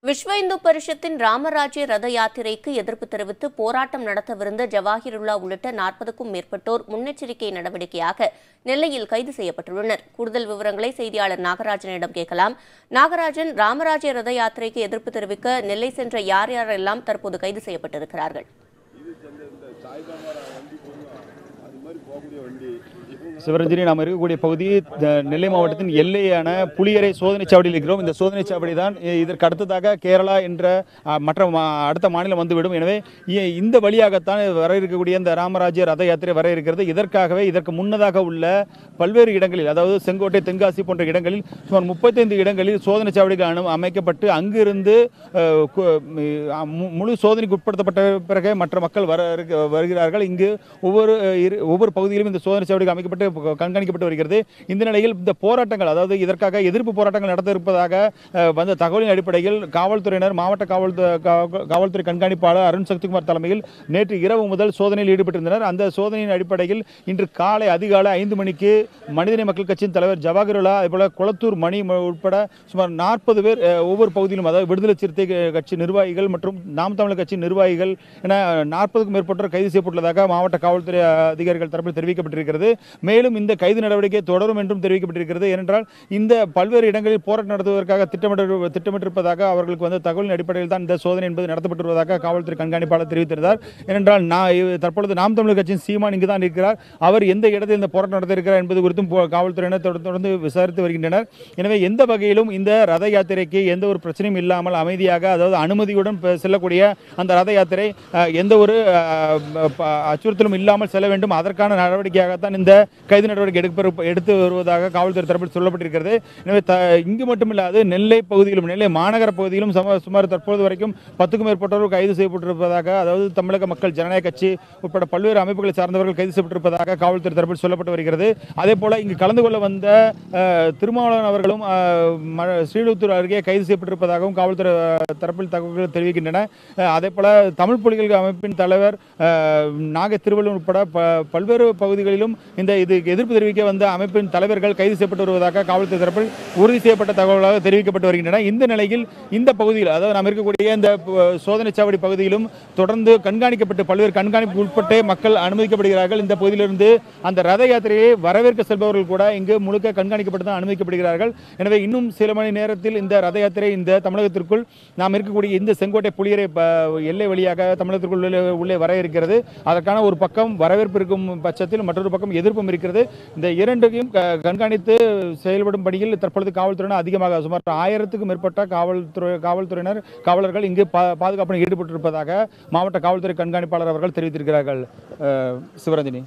விஸ்வ இந்து பரிஷத்தின் ராமராஜ்ய ரத யாத்திரைக்கு எதிர்ப்பு தெரிவித்து போராட்டம் நடத்தவிருந்த ஜவாஹிருல்லா உள்ளிட்ட 40க்கும் மேற்பட்டோர் முன்னெச்சரிக்கை நடவடிக்கையாக நெல்லையில் கைது செய்யப்பட்டுள்ளனர். கூடுதல் விவரங்களை செய்தியாளர் நாகராஜனிடம் கேட்கலாம். நாகராஜன், ராமராஜ்ய ரத யாத்திரைக்கு எதிர்ப்பு தெரிவிக்க நெல்லை சென்ற யார் யாரெல்லாம் தற்போது கைது செய்யப்பட்டிருக்கிறார்கள்? சிவரஞ்சனி, நாம் இருக்கக்கூடிய பகுதி நெல்லை மாவட்டத்தின் எல்லையான புளியரை சோதனை சாவடியில் இருக்கிறோம். இந்த சோதனை சாவடி தான் இதற்கு அடுத்ததாக கேரளா என்ற மற்ற அடுத்த மாநிலம் வந்துவிடும். எனவே இந்த வழியாகத்தான் வர இருக்கக்கூடிய இந்த ராமராஜ்ய ரத யாத்திரை வர இருக்கிறது. இதற்கு முன்னதாக உள்ள பல்வேறு இடங்களில், அதாவது செங்கோட்டை, தென்காசி போன்ற இடங்களில் சுமார் 35 இடங்களில் சோதனை சாவடிகள் அமைக்கப்பட்டு அங்கிருந்து முழு சோதனைக்கு உட்படுத்தப்பட்ட பிறகு மற்ற மக்கள் வருகிறார்கள். இங்கு ஒவ்வொரு பகுதியிலும் இந்த சோதனை சாவடிகள் அமைக்கப்பட்டு கண்காணிக்கப்பட்டு வருகிறது. இந்த நிலையில் இந்த போராட்டங்கள், அதாவது இதற்காக எதிர்ப்பு போராட்டங்கள் நடத்த இருப்பதாக வந்த தகவலின் அடிப்படையில் காவல்துறையினர், மாவட்ட காவல்துறை கண்காணிப்பாளர் அருண் சக்திகுமார் தலைமையில் நேற்று இரவு முதல் சோதனையில் ஈடுபட்டிருந்தனர். அந்த சோதனையின் அடிப்படையில் இன்று காலை அதிகாலை 5 மணிக்கு மனிதநேய மக்கள் கட்சியின் தலைவர் ஜவாஹிருல்லா, அதேபோல குளத்தூர் மணி உட்பட சுமார் 40 பேர் ஒவ்வொரு பகுதியிலும், அதாவது விடுதலை சிறுத்தை கட்சி நிர்வாகிகள் மற்றும் நாம் தமிழர் கட்சி நிர்வாகிகள் என 40க்கும் மேற்பட்டோர் கைது செய்யப்பட்டுள்ளதாக மாவட்ட காவல்துறை அதிகாரிகள் தரப்பில் தெரிவிக்கப்பட்டிருக்கிறது. மேலும் இந்த கைது நடவடிக்கை தொடரும் என்றும் தெரிவிக்கப்பட்டிருக்கிறது. ஏனென்றால் இந்த பல்வேறு இடங்களில் போராட்டம் நடத்துவதற்காக திட்டமிட்டிருப்பதாக அவர்களுக்கு வந்த தகவலின் அடிப்படையில் தான் இந்த சோதனை என்பது நடத்தப்பட்டு வருவதாக காவல்துறை கண்காணிப்பாளர் தெரிவித்திருந்தார். ஏனென்றால் தற்பொழுது நாம் தமிழர் கட்சியின் சீமான் இங்கு தான் இருக்கிறார். அவர் எந்த இடத்தில் இந்த போராட்டம் நடத்தியிருக்கிறார் என்பது குறித்தும் காவல்துறையினர் தொடர்ந்து விசாரித்து வருகின்றனர். எனவே எந்த வகையிலும் இந்த ரத யாத்திரைக்கு எந்த ஒரு பிரச்சனையும் இல்லாமல் அமைதியாக, அதாவது அனுமதியுடன் செல்லக்கூடிய அந்த ரத யாத்திரை எந்த ஒரு அச்சுறுத்தலும் இல்லாமல் செல்ல வேண்டும். அதற்கான நடவடிக்கையாகத்தான் இந்த கைது நடவடிக்கை எடுத்து வருவதாக காவல்துறை தரப்பில் சொல்லப்பட்டிருக்கிறது. எனவே இங்கு மட்டுமில்லாது நெல்லை பகுதியிலும், நெல்லை மாநகர பகுதியிலும் சுமார் தற்போது வரைக்கும் 10க்கும் மேற்பட்டோர் கைது செய்யப்பட்டிருப்பதாக, அதாவது தமிழக மக்கள் ஜனநாயக கட்சி உட்பட பல்வேறு அமைப்புகளை சார்ந்தவர்கள் கைது செய்யப்பட்டிருப்பதாக காவல்துறை தரப்பில் சொல்லப்பட்டு வருகிறது. அதே போல இங்கு கலந்து கொள்ள வந்த திருமாவளவன் அவர்களும் ஸ்ரீவில்லிபுத்தூர் அருகே கைது செய்யப்பட்டிருப்பதாகவும் காவல்துறை தரப்பில் தகவல்கள் தெரிவிக்கின்றன. அதே போல தமிழ் புலிகள் அமைப்பின் தலைவர் நாகை திருவள்ளுவர் உட்பட பல்வேறு பகுதிகளிலும் இதுக்கு எதிர்ப்பு தெரிவிக்க வந்த அமைப்பின் தலைவர்கள் கைது செய்யப்பட்டு வருவதாக காவல்துறை தரப்பில் உறுதி செய்யப்பட்ட தகவல்களாக தெரிவிக்கப்பட்டு வருகின்றன. இந்த நிலையில் இந்த பகுதியில், அதாவது நாம் இருக்கக்கூடிய இந்த சோதனை சாவடி பகுதியிலும் தொடர்ந்து கண்காணிக்கப்பட்டு பல்வேறு கண்காணிப்பு உட்பட்டே மக்கள் அனுமதிக்கப்படுகிறார்கள். இந்த பகுதியிலிருந்து அந்த ரத யாத்திரையை வரவேற்க செல்பவர்கள் கூட இங்கு முழுக்க கண்காணிக்கப்பட்டு தான் அனுமதிக்கப்படுகிறார்கள். எனவே இன்னும் சில மணி நேரத்தில் இந்த ரத யாத்திரை இந்த தமிழகத்திற்குள், நாம் இருக்கக்கூடிய இந்த செங்கோட்டை புளியரை எல்லை வழியாக தமிழகத்திற்குள் உள்ளே வர இருக்கிறது. அதற்கான ஒரு பக்கம் வரவேற்பு இருக்கும் பட்சத்தில் மற்றொரு பக்கம் எதிர்ப்பும் இருக்கிறது. இந்த இரண்டையும் கண்காணித்து செயல்படும் பணியில் தற்பொழுது காவல்துறையினர் அதிகமாக சுமார் 1000க்கும் மேற்பட்ட காவலர்கள் இங்கு பாதுகாப்பு ஈடுபட்டிருப்பதாக மாவட்ட காவல்துறை கண்காணிப்பாளர் அவர்கள் தெரிவித்திருக்கிறார்கள். சிவரஞ்சனி.